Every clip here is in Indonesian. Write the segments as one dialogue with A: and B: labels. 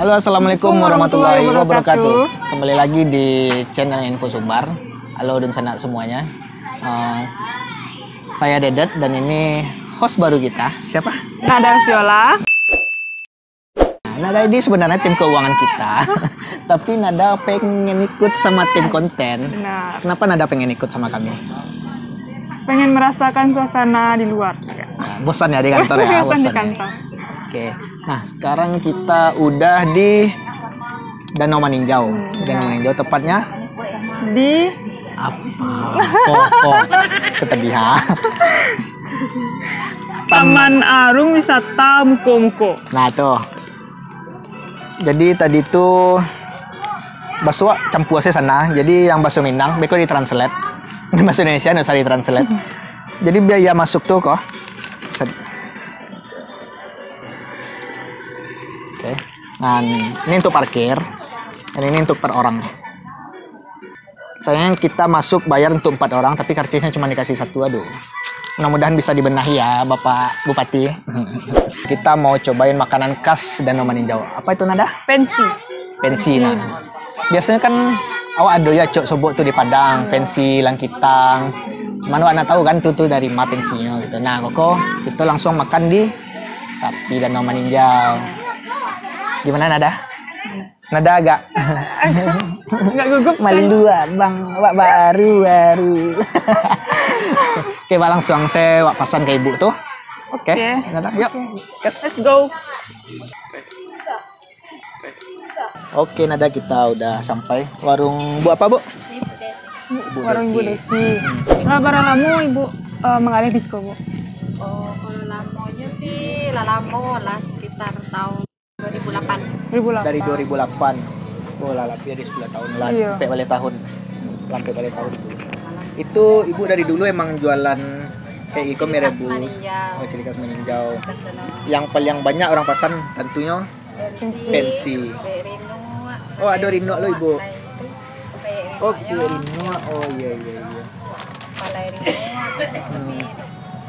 A: Halo, assalamualaikum warahmatullahi wabarakatuh. Kembali lagi di channel Info Sumbar. Halo dan sanak semuanya. Saya Dedet dan ini host baru kita. Siapa?
B: Nada Viola.
A: Nada ini sebenarnya tim keuangan kita, tapi Nada pengen ikut sama tim konten.
B: Benar.
A: Kenapa Nada pengen ikut sama kami?
B: Pengen merasakan suasana di luar.
A: Nah, bosan ya di kantor ya?
B: Bosan di
A: Ya?
B: kantor.
A: Oke, nah sekarang kita udah di Danau Maninjau. Danau Maninjau tepatnya
B: Di
A: kok ketabihan.
B: Taman Arung Wisata Muko-Muko.
A: Nah tuh. Jadi tadi tuh bakso campuasnya sana. Jadi yang bakso Minang, beko di translate. Bahasa Indonesia nggak usah di translate. Jadi biaya masuk tuh kok. Oke. Nah ini untuk parkir. Dan ini untuk per orang. Sayangnya kita masuk bayar untuk 4 orang, tapi karcisnya cuma dikasih 1. Aduh. Mudah-mudahan bisa dibenahi ya Bapak Bupati. Kita mau cobain makanan khas Danau Maninjau. Apa itu Nada?
B: Pensi.
A: Pensi. Nah, biasanya kan awak ada ya cok sobok tuh di Padang, pensi langkitang. Mana anak tahu kan tuh dari ma pensinya gitu. Nah, koko kita langsung makan di tapi Danau Maninjau. Gimana Nada? Nada agak
B: Nggak gugup.
A: malu bang, wak baru. Oke, Pak, langsung saya wak pesan ke ibu tuh. Oke. Nada, yuk. Yes.
B: Let's go.
A: Oke, Nada, kita udah sampai warung Bu apa, Bu? Bu
B: Warung Ibu
A: Desi.
B: Desi. Berapa lama Ibu mengalih disko, Bu?
C: Oh, kalau lamanya sih lama lah sekitar tahun 2008.
B: 2008.
A: Dari 2008. Oh, lah lebih dari 10 tahun lah.
B: Iya.
A: Sampai balik tahun. Sampai balik tahun. Itu Ibu dari dulu emang jualan kayak ikan
C: Ciri khas
A: merebus.
C: Maninjau.
A: Oh, ciri khas Maninjau.
C: Khas Danau.
A: Yang paling banyak orang pesan tentunya Pensi.
C: Rino.
A: Oh, ada Rino lo, Ibu. Oh,
C: Rino.
A: Rino. Oh, iya.
C: Palai Rino.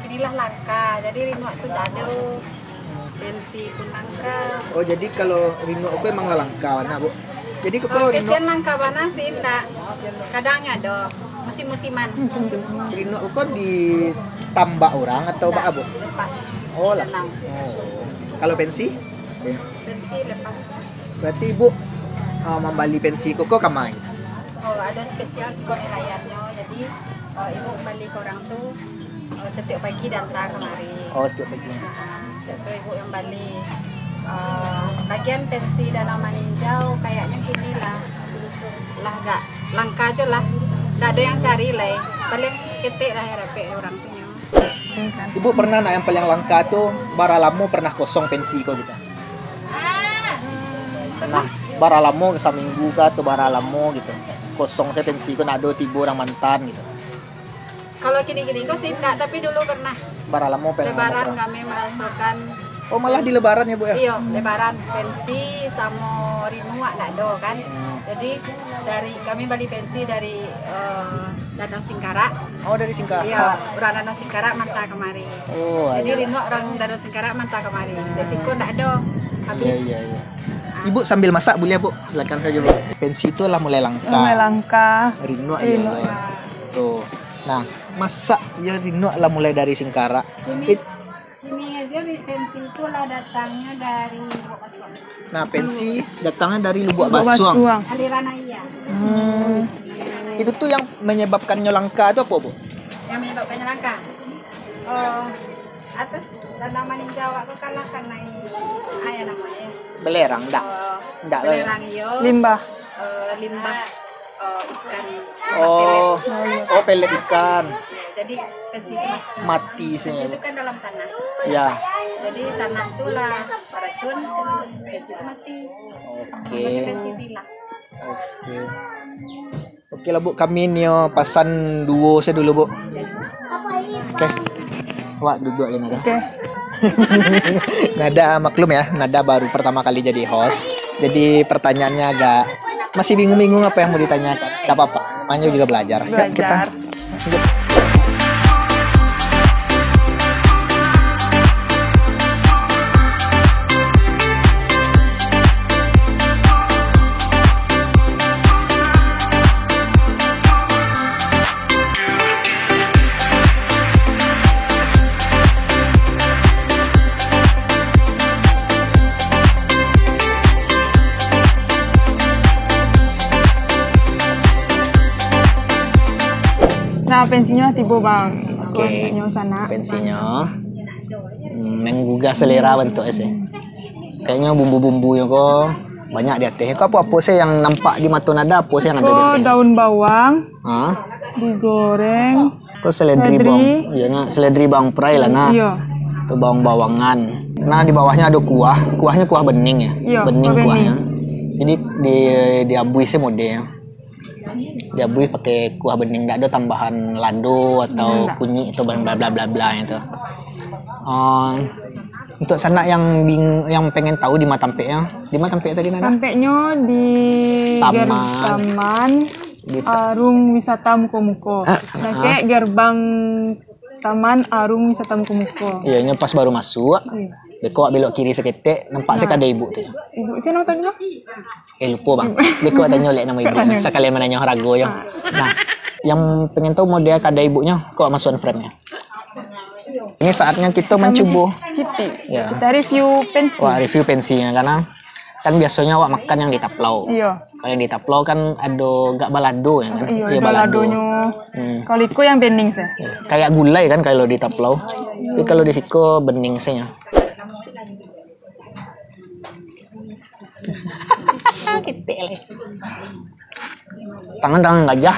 C: Inilah langka. Jadi Rino itu ada. Pensi pun langka.
A: Oh, jadi kalau Rino aku emang langka mana, Bu? Jadi
C: Oh,
A: kalau Rino
C: kecian langka mana sih enggak. Kadangnya ada musim-musiman.
A: Rino aku ditambah orang atau bak Bu?
C: Lepas.
A: Oh, lah.
C: Tenang.
A: Oh. Kalau pensi? Oke.
C: Pensi lepas.
A: Berarti Ibu membeli pensi koko kamai.
C: Oh, ada spesial sikon layarnya. Jadi ibu balik ke orang tuh setiap pagi dan tra kemari.
A: Oh, setiap pagi.
C: Setiap ibu yang balik. Bagian pensi Danau Maninjau kayaknya gini lah gak langka aja lah. Gak ada yang cari lah. Paling seketik lah ya repek orang punya.
A: Ibu pernah yang paling langka tuh baralamu pernah kosong pensi kok gitu. Pernah baralamu seminggu kah atau baralamu gitu. Kosong saya pensi kok ada tiba orang mantan gitu.
C: Kalau gini-gini kok sih enggak, tapi dulu pernah
A: Baralamu
C: lebaran kami merasakan.
A: Oh, malah di lebaran ya, Bu ya?
C: Iya, lebaran pensi sama Rinua enggak ada kan. Jadi dari kami balik pensi dari Danau Singkarak.
A: Oh, dari Singkarak.
C: Iya, orang Danau Singkarak mantah kemari.
A: Oh,
C: Jadi Rinua orang Danau Singkarak mantah kemari. Resiko enggak ada. Habis.
A: Iya. Ibu sambil masak boleh, Bu? Silakan saja, Bu. Pensi itu lah mulai langka.
B: Mulai langka.
A: Rino
B: Rino.
A: ya. Tuh. Nah, masak ya Rino lah mulai dari Singkarak.
C: Ini aja di pensi itu lah datangnya dari Lubuk Basuang.
A: Nah, pensi datangnya dari Lubuk
B: Lubuk
A: Basuang.
B: Basuang.
C: Aliran iya.
A: Itu tuh yang menyebabkannya langka itu apa, Bu?
C: Yang menyebabkannya langka. Atas Danau Maninjau aku kalah karena ayah namanya.
A: Belerang, enggak. Enggak lah.
C: Belerang iyo.
B: Limbah.
C: Limbah ikan.
A: Oh, pelet ikan.
C: Jadi pensi itu
A: Mati sih.
C: pensi itu kan dalam tanah.
A: Ya.
C: Jadi tanah itulah racun, pensi itu mati.
A: Oke.
C: Pensi hilang.
A: Oke. Oke lah, Bu, kami nih pesan duo saya dulu, Bu. Oke. Wah, duduk ya Nada.
B: Oke.
A: Nada maklum ya, Nada baru pertama kali jadi host. Jadi pertanyaannya agak masih bingung-bingung apa yang mau ditanyakan. Gak apa-apa, namanya juga belajar. Yuk, kita lanjut.
B: Nah, pensinya tiba bang.
A: Oke.
B: Nyo sana.
A: Pensinya menggugah selera bentuknya sih. Kayaknya bumbu-bumbunya kok banyak di atasnya. Kok apa sih yang nampak di mata nada? Apa sih yang ada di
B: Kok
A: atasnya?
B: daun bawang
A: Hah?
B: digoreng.
A: Kok seledri
B: Seledri.
A: bawang? Iya nah, seledri bawang perai lah nah.
B: Iya.
A: Itu bawang-bawangan. Nah di bawahnya ada kuah. Kuahnya kuah bening ya.
B: Iya,
A: Bening
B: kuah
A: kuahnya.
B: bening.
A: Jadi diabui sih modenya. Diabui pakai kuah bening. Nggak ada tambahan lado atau
B: Nggak.
A: kunyit atau bla bla bla bla itu. Untuk sana yang pengen tahu di Matampeknya, di Matampek tadi nana?
B: Sampainya di
A: Taman.
B: Taman
A: Di
B: Arung Wisata Muko-Muko. Sampai gerbang Taman Arung Wisata Muko-Muko.
A: Iya, pas baru masuk.
B: Iya.
A: Beko belok kiri seketik, nampak sih ada ibu tuh.
B: Ibu sih nama tadi?
A: Lupa bang. Beko tanya oleh nama ibu. Sekalian menanya rago ya. Nah, yang pengen tahu mau dia kada ibunya, kok masukin frame-nya. Ini saatnya kita mencoba.
B: Cipi.
A: Ya.
B: Kita review pensi.
A: Wah, review pensinya karena kan biasanya awak makan yang di taplau.
B: Iya.
A: Kalau yang di taplau kan ada gak balado ya kan?
B: Iya,
A: Iya,
B: baladonya. Kalau itu yang bening sih.
A: Kayak gulai kan kalau di taplau. Tapi kalau di siko bening sih ya. Tangan gajah.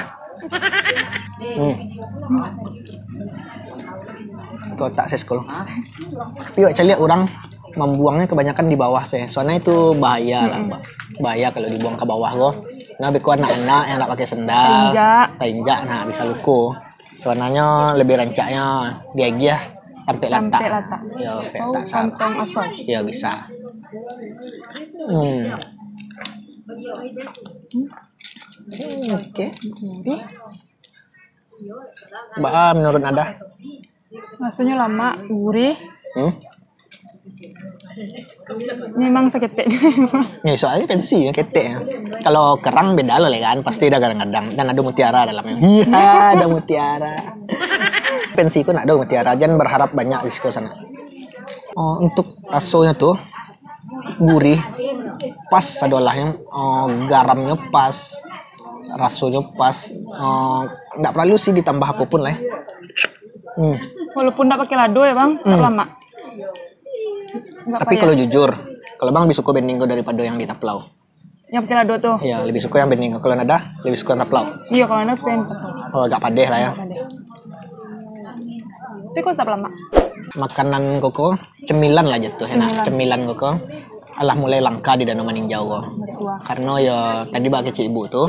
A: Kotak saya sekolah. Tapi saya lihat orang membuangnya kebanyakan di bawah saya. Soalnya itu bahaya lah, Mbak. Bahaya kalau dibuang ke bawah kok. Nah, beku anak-anak yang nak pakai sendal, tinjak, nah bisa luku. Soalnya lebih rancaknya dia ya sampai latak. Ya, sampai
B: Tahu
A: tak sar.
B: kantong asal.
A: Ya bisa. Oke. Mbak, menurut Anda?
B: Rasanya lama, gurih. Memang seketek.
A: Ya, soalnya pensi ya ketek ya. Kalau kerang beda loh kan, pasti ada kadang-kadang dan ada mutiara dalamnya. Iya, ada mutiara. Pensi ku nak ada mutiara, jangan berharap banyak di sana. Untuk rasanya tuh gurih, pas adolahnya, garamnya pas, rasanya pas, nggak perlu sih ditambah apapun lah.
B: Walaupun nggak pakai lado ya bang, tak lama. Nggak
A: Tapi
B: payah.
A: kalau jujur, kalau bang lebih suka beningo daripada yang di taplau.
B: Yang pakai lado tuh.
A: Iya, lebih suka yang beningo. Kalau nada, lebih suka yang taplau.
B: Iya kalau nggak suka yang
A: Oh, agak padeh lah ya.
B: Tapi kok tak lama.
A: Makanan koko cemilan lah jatuh enak. Cemilan koko alah mulai langka di Danau Maninjau kok.
B: Betul.
A: Karena ya tadi bagi cik ibu tuh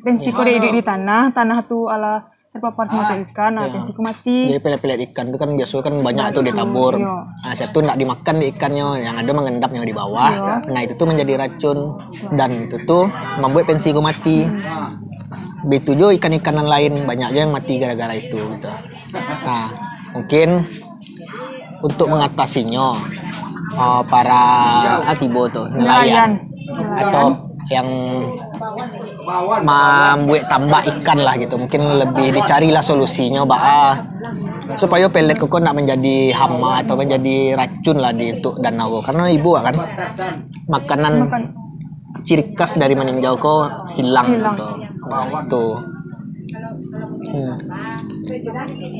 B: Pensi kok di tanah tuh ala terpapar sama ikan, nah pensi ku mati.
A: jadi pelet-pelet ikan itu kan biasanya kan banyak tuh ditabur.
B: Iya.
A: Nah satu nggak dimakan di ikannya, yang ada mengendapnya di bawah. Nah itu tuh menjadi racun dan itu tuh membuat pensi ku mati. Begitu juga ikan-ikanan lain banyak yang mati gara-gara itu gitu. Nah mungkin untuk mengatasinya para atibo tuh nelayan atau yang membuat tambah ikan lah gitu, mungkin lebih dicarilah solusinya supaya pelet koko nak menjadi hama atau menjadi racun lah di untuk danau, karena ibu kan makanan ciri khas dari Maninjau kok hilang. Gitu. Nah itu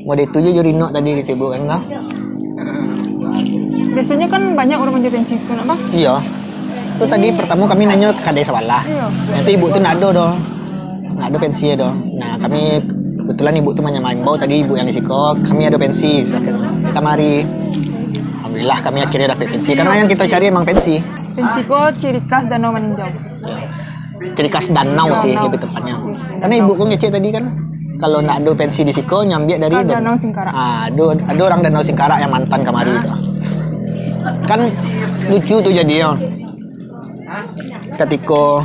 A: mau dituju Jorino tadi gitu ibu kan lah.
B: Biasanya kan banyak orang menjual pensi sekolah bang.
A: Iya. Itu tadi pertama kami nanya ke Kadai Sewalah.
B: Iya.
A: Nanti ibu tuh nado doh. Nado pensi ya doh. Nah, kami kebetulan ibu tuh main bau tadi ibu yang di Siko, kami ada pensi. Silakan kamari. Alhamdulillah kami akhirnya dapat pensi karena yang kita cari emang pensi.
B: Pensi kok ciri khas Danau Maninjau.
A: Ya. Ciri khas danau sih lebih tepatnya. Karena ibu kok ngecek tadi kan kalau nak ada pensi di Siko nyambiak dari
B: Danau Singkarak.
A: ada orang Danau Singkarak yang mantan kamari itu. Kan lucu tuh jadinya. Ketika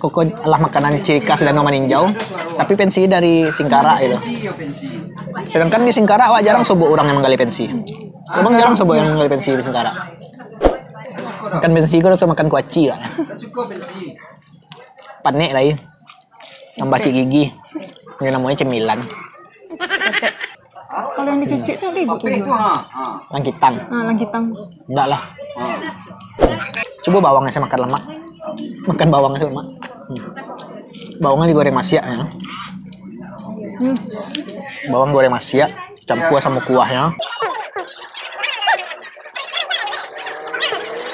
A: koko adalah makanan ciri khas Danau Maninjau, tapi pensi dari Singkarak itu. Sedangkan di Singkarak awak jarang sobo orang yang menggali pensi. Abang jarang sobo yang menggali pensi di Singkarak. Makan pensi kau rasa makan kuaci lah. Panek lah ya. Tambah cik gigi. Ini namanya cemilan.
B: Kalau yang dicuci tuh ibu tuh.
A: Langkitang.
B: Langkitang.
A: Enggak lah. Coba bawangnya saya makan lemak. Makan bawangnya saya lemak. Bawangnya digoreng masyak ya. Bawang goreng masia campur sama kuahnya.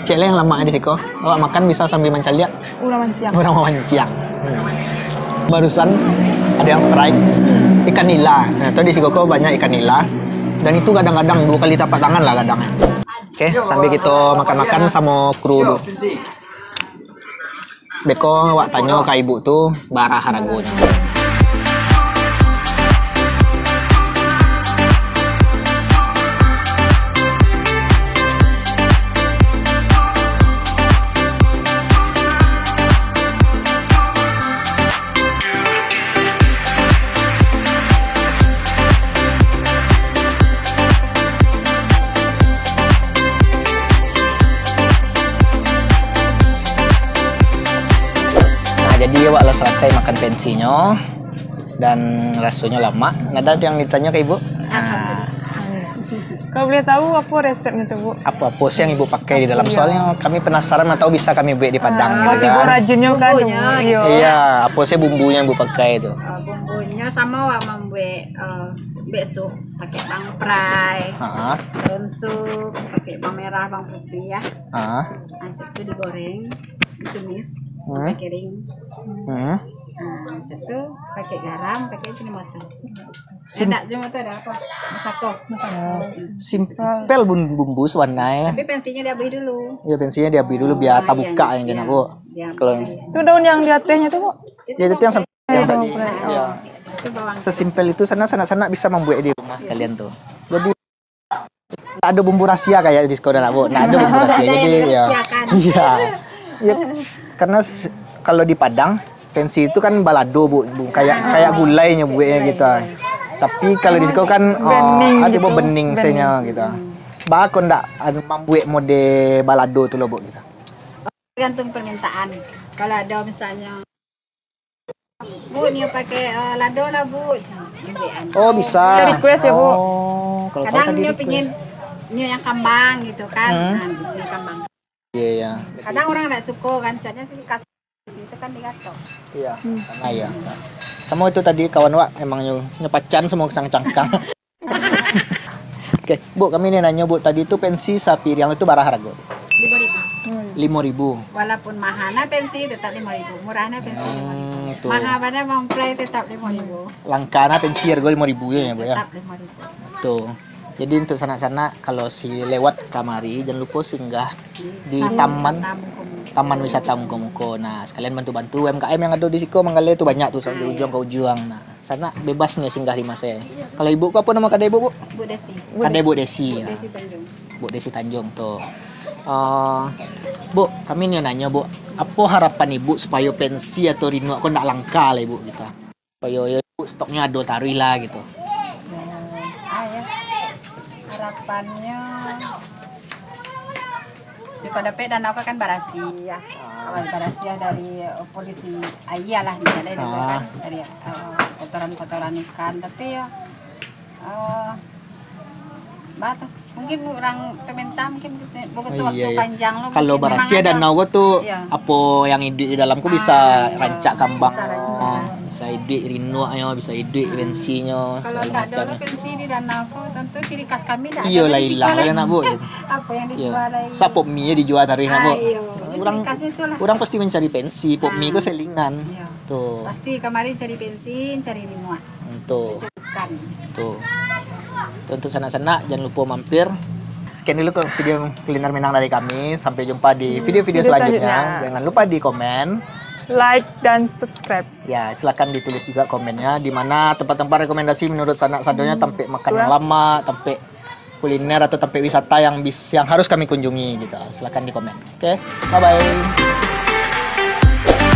A: Cek yang lama di siko. Awak makan bisa sambil mencari ya.
B: Ulah manciang.
A: Orang mau manciang. Barusan ada yang strike ikan nila. Nah, itu di Sikoko banyak ikan nila. Dan itu kadang-kadang 2 kali tapak tangan lah kadang. Oke, sambil kita makan-makan sama kru dulu. Beko wak tanya ke ibu tuh barah haragonya. Jadi awak selesai makan pensinya dan rasanya lama. Nggak ada yang ditanya ke ibu? Nah,
B: Kau boleh tahu apa resepnya tuh, Bu?
A: apa sih yang ibu pakai di dalam? Soalnya kami penasaran atau bisa kami buat di Padang gitu
B: Ibu
A: kan.
B: rajinnya kan.
C: Bumbunya,
B: Iya.
A: Iya, apa sih bumbunya yang ibu pakai itu?
C: Bumbunya sama wak membuat bakso pakai bawang prai,
A: Ah,
C: daun sup, pakai bawang merah, bawang putih ya.
A: ah,
C: Itu digoreng, ditumis,
A: Hmm.
C: sampai kering.
A: hmm.
C: Nah, itu pakai garam, pakai jinomoto.
A: Sim-
C: Ada jinomoto ada apa? Masako.
A: Simpel bumbu sewarnanya.
C: Tapi pensinya diambil dulu.
A: Ya pensinya diambil dulu biar tak buka yang kena bu. Kalau
B: Itu daun yang di atasnya tuh, Bu?
A: ya itu yang yang tadi. Ya.
C: Itu bawang.
A: Sesimpel itu sana bisa membuat di rumah kalian tuh. Jadi nggak ada bumbu rahasia kayak di sekolah bu. Nggak ada bumbu rahasia. Jadi ya, iya, ya, karena kalau di Padang pensi itu kan balado bu, kayak gulainya buatnya gitu. Tapi kalau di sekolah kan
B: Bening
A: ada
B: gitu.
A: bening senya gitu. Bahkan ndak ada membuat mode balado tuh loh bu gitu.
C: Tergantung permintaan. Kalau ada misalnya Bu, ini pakai lado lah Bu.
A: Oh bisa.
B: Ya, request ya, Bu.
A: Oh, kalau kau
C: Kadang
A: tadi
C: dia
A: request.
C: pingin ini yang kambang gitu kan. Nah, ini kambang.
A: Iya iya.
C: Kadang orang nggak suka kan, soalnya sih kasih itu kan digatok.
A: Iya. Karena ya. Sama itu tadi kawan wak emang nyepacan semua cangkang. Oke, Bu, kami ini nanya Bu, tadi itu pensi sapi yang itu barah harga?
C: 5.000.
A: 5.000.
C: Walaupun mahana pensi tetap 5.000. Murahnya pensi 5.000.
A: Tuh.
C: Mahal pada bawang prai tetap 5.000.
A: Langkana pensi harga 5.000 ya Bu ya.
C: Tetap 5.000.
A: Tuh. Jadi untuk sana-sana kalau si lewat kamari jangan lupa singgah di Taman Wisata Muko-Muko. Nah, sekalian bantu-bantu UMKM yang ada di Siko Manggale itu banyak tuh sampai ujung ke ujung. Nah, sana bebas nih singgah di Mase. Kalau ibu apa nama kadai ibu, Bu?
C: Bu Desi.
A: Kadai Bu Desi.
C: Desi Tanjung.
A: Bu Desi Tanjung tuh. Bu, kami nih nanya Bu, apa harapan ibu supaya pensi atau rinu aku ndak langka lah ibu gitu. Supaya ya ibu stoknya ada taruh lah gitu.
C: Ya. Harapannya di Kodape dan aku kan barasi ya. Awal barasi ya dari polisi ayah lah dari kan dari kotoran-kotoran ikan tapi ya batu mungkin orang pemerintah mungkin begitu waktu panjang loh.
A: Kalau barasia dan nawa tuh apa yang hidup di dalamku bisa rancak kambang, bisa hidup rino ayo, bisa hidup pensinya
C: kalau
A: segala
C: nggak ada
A: macam.
C: pensi di danau tentu ciri khas kami tidak
A: Iya lah
C: ada
A: hilang lah nak bu.
C: apa yang dijual lagi
A: Sapop mie dijual taruh nak bu.
C: Orang itulah.
A: Orang pasti mencari pensi, pop mie itu selingan.
C: Iya.
A: Tuh.
C: Pasti kemarin cari bensin, cari rinoa.
A: Tuh.
C: Cekan.
A: Tuh. Untuk sana-sana jangan lupa mampir. Sekian dulu ke video kuliner Minang dari kami. Sampai jumpa di video-video selanjutnya. Jangan lupa di komen,
B: like dan subscribe.
A: ya silakan ditulis juga komennya di mana tempat-tempat rekomendasi menurut sanak sadonya tempat makan yang lama, tempat kuliner atau tempat wisata yang harus kami kunjungi gitu. Silakan di komen. Oke, bye bye.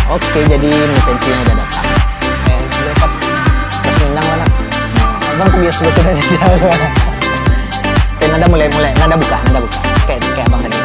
A: Oke, jadi mie pensinya udah datang. Lengkap. Terus Minang mana? Abang kebiasa bahasa Indonesia. Oke, nada mulai. Nada buka. Kayak abang tadi.